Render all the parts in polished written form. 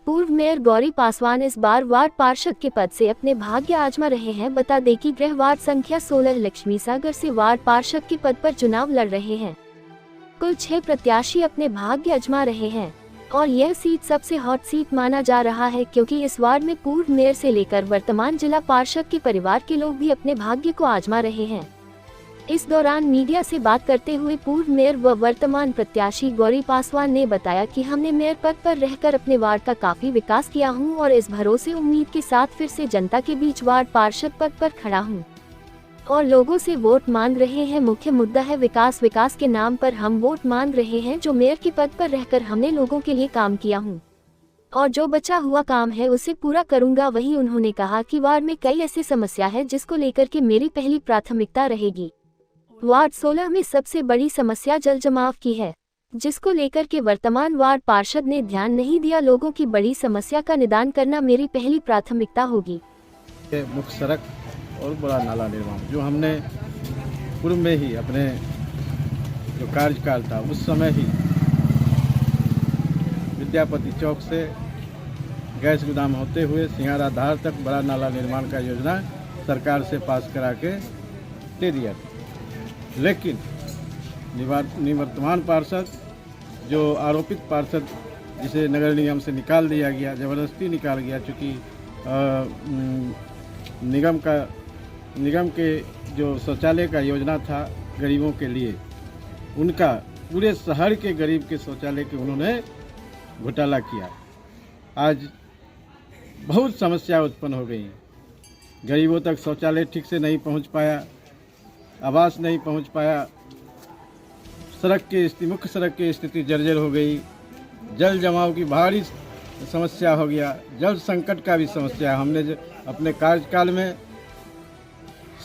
पूर्व मेयर गौरी पासवान इस बार वार्ड पार्षद के पद से अपने भाग्य आजमा रहे हैं। बता दें कि गृह वार्ड संख्या 16 लक्ष्मी सागर से वार्ड पार्षद के पद पर चुनाव लड़ रहे हैं। कुल 6 प्रत्याशी अपने भाग्य आजमा रहे हैं और यह सीट सबसे हॉट सीट माना जा रहा है, क्योंकि इस वार्ड में पूर्व मेयर से लेकर वर्तमान जिला पार्षद के परिवार के लोग भी अपने भाग्य को आजमा रहे हैं। इस दौरान मीडिया से बात करते हुए पूर्व मेयर व वर्तमान प्रत्याशी गौरी पासवान ने बताया कि हमने मेयर पद पर रहकर अपने वार्ड का काफी विकास किया हूं और इस भरोसे उम्मीद के साथ फिर से जनता के बीच वार्ड पार्षद पद पर खड़ा हूं और लोगों से वोट मांग रहे हैं। मुख्य मुद्दा है विकास। विकास के नाम पर हम वोट मांग रहे हैं। जो मेयर के पद पर रहकर हमने लोगों के लिए काम किया हूँ और जो बचा हुआ काम है उसे पूरा करूँगा। वहीं उन्होंने कहा कि वार्ड में कई ऐसी समस्या है जिसको लेकर के मेरी पहली प्राथमिकता रहेगी। वार्ड 16 में सबसे बड़ी समस्या जल जमाव की है, जिसको लेकर के वर्तमान वार्ड पार्षद ने ध्यान नहीं दिया। लोगों की बड़ी समस्या का निदान करना मेरी पहली प्राथमिकता होगी। मुख्य सड़क और बड़ा नाला निर्माण जो हमने पूर्व में ही अपने जो कार्यकाल था उस समय ही विद्यापति चौक से गैस गोदाम होते हुए सिंहारा धार तक बड़ा नाला निर्माण का योजना सरकार से पास करा के दे दिया था। लेकिन निवर्तमान पार्षद जो आरोपित पार्षद जिसे नगर निगम से निकाल दिया गया, ज़बरदस्ती निकाल गया, चूँकि निगम के जो शौचालय का योजना था गरीबों के लिए, उनका पूरे शहर के गरीब के शौचालय के उन्होंने घोटाला किया। आज बहुत समस्या उत्पन्न हो गई। गरीबों तक शौचालय ठीक से नहीं पहुंच पाया, आवास नहीं पहुंच पाया, मुख्य सड़क की स्थिति जर्जर हो गई, जल जमाव की भारी समस्या हो गया, जल संकट का भी समस्या। हमने अपने कार्यकाल में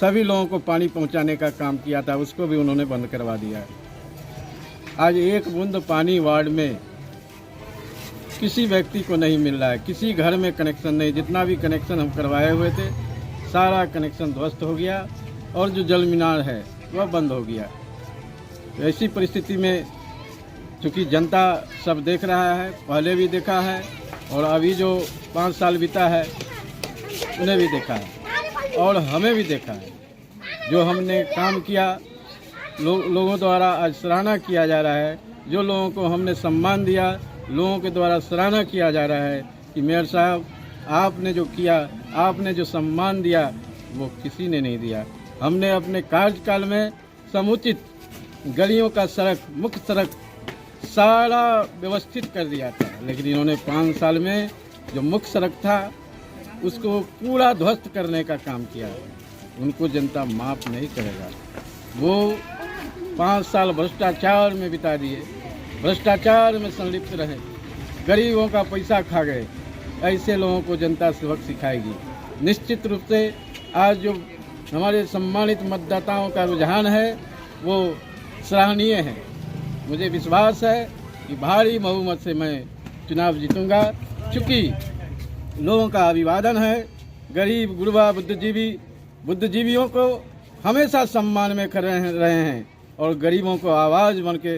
सभी लोगों को पानी पहुंचाने का काम किया था, उसको भी उन्होंने बंद करवा दिया। आज एक बूंद पानी वार्ड में किसी व्यक्ति को नहीं मिल रहा है, किसी घर में कनेक्शन नहीं। जितना भी कनेक्शन हम करवाए हुए थे सारा कनेक्शन ध्वस्त हो गया और जो जल मीनार है वह बंद हो गया। तो ऐसी परिस्थिति में चूँकि जनता सब देख रहा है, पहले भी देखा है और अभी जो 5 साल बीता है उन्हें भी देखा है और हमें भी देखा है। जो हमने काम किया लोगों द्वारा आज सराहना किया जा रहा है। जो लोगों को हमने सम्मान दिया लोगों के द्वारा सराहना किया जा रहा है कि मेयर साहब आपने जो किया, आपने जो सम्मान दिया वो किसी ने नहीं दिया। हमने अपने कार्यकाल में समुचित गलियों का सड़क, मुख्य सड़क सारा व्यवस्थित कर दिया था, लेकिन इन्होंने 5 साल में जो मुख्य सड़क था उसको पूरा ध्वस्त करने का काम किया। उनको जनता माफ़ नहीं करेगा। वो 5 साल भ्रष्टाचार में बिता दिए, भ्रष्टाचार में संलिप्त रहे, गरीबों का पैसा खा गए। ऐसे लोगों को जनता सबक सिखाएगी। निश्चित रूप से आज जो हमारे सम्मानित मतदाताओं का रुझान है वो सराहनीय है। मुझे विश्वास है कि भारी बहुमत से मैं चुनाव जीतूंगा, क्योंकि लोगों का अभिवादन है। गरीब गुरबा बुद्धिजीवियों को हमेशा सम्मान में कर रहे हैं और गरीबों को आवाज़ बन के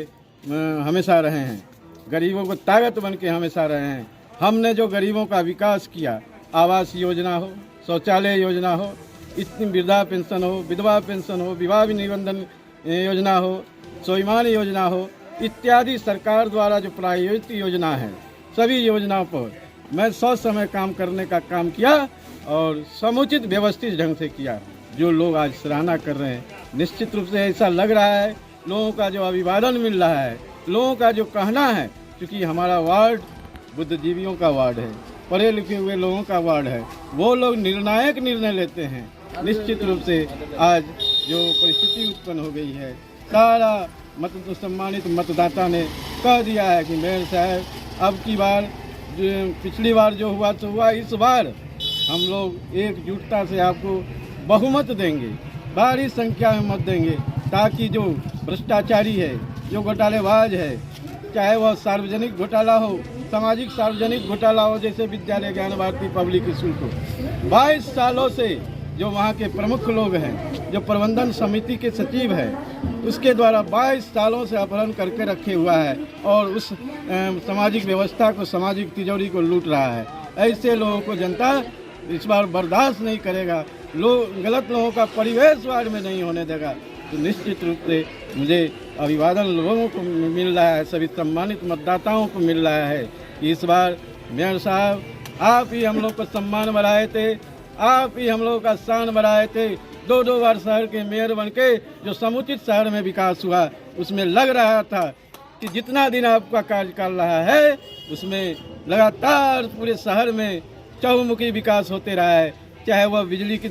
हमेशा रहे हैं, गरीबों को ताकत बन के हमेशा रहे हैं। हमने जो गरीबों का विकास किया, आवास योजना हो, शौचालय योजना हो, इतनी वृद्धा पेंशन हो, विधवा पेंशन हो, विवाह निबंधन योजना हो, स्वाभिमान योजना हो, इत्यादि सरकार द्वारा जो प्रायोजित योजना है, सभी योजनाओं पर मैं 100 समय काम करने का काम किया और समुचित व्यवस्थित ढंग से किया। जो लोग आज सराहना कर रहे हैं, निश्चित रूप से ऐसा लग रहा है लोगों का जो अभिवादन मिल रहा है, लोगों का जो कहना है, क्योंकि हमारा वार्ड बुद्धिजीवियों का वार्ड है, पढ़े लिखे हुए लोगों का वार्ड है, वो लोग निर्णायक निर्णय लेते हैं। निश्चित रूप से आज जो परिस्थिति उत्पन्न हो गई है, सारा सम्मानित मतदाता ने कह दिया है कि मेयर साहब अब की बार पिछली बार जो हुआ तो हुआ, इस बार हम लोग एकजुटता से आपको बहुमत देंगे, भारी संख्या में मत देंगे, ताकि जो भ्रष्टाचारी है, जो घोटालेबाज है, चाहे वह सार्वजनिक घोटाला हो, सामाजिक सार्वजनिक घोटाला हो, जैसे विद्यालय ज्ञान भारती पब्लिक स्कूल को 22 सालों से जो वहाँ के प्रमुख लोग हैं, जो प्रबंधन समिति के सचिव हैं, उसके द्वारा 22 सालों से अपहरण करके रखे हुआ है और उस सामाजिक व्यवस्था को, सामाजिक तिजोरी को लूट रहा है। ऐसे लोगों को जनता इस बार बर्दाश्त नहीं करेगा। गलत लोगों का परिवेश वार्ड में नहीं होने देगा। तो निश्चित रूप से मुझे अभिवादन लोगों को मिल रहा है, सभी सम्मानित मतदाताओं को मिल रहा है कि इस बार मेयर साहब आप ही हम लोग को सम्मान बढ़ाए थे, आप ही हम लोग का शान बढ़ाए थे। 2-2 बार शहर के मेयर बन के जो समुचित शहर में विकास हुआ, उसमें लग रहा था कि जितना दिन आपका कार्यकाल रहा है उसमें लगातार पूरे शहर में चहुमुखी विकास होते रहा है, चाहे वह बिजली की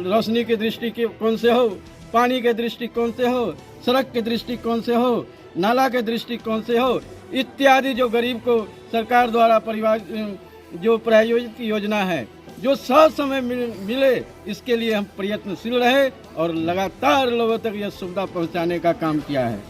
रोशनी की दृष्टिकोण से हो, पानी के दृष्टिकोण से हो, सड़क के दृष्टिकोण से हो, नाला के दृष्टिकोण से हो, इत्यादि जो गरीब को सरकार द्वारा परिवार जो प्रायोजित योजना है, जो समय मिले, इसके लिए हम प्रयत्नशील रहे और लगातार लोगों तक यह सुविधा पहुंचाने का काम किया है।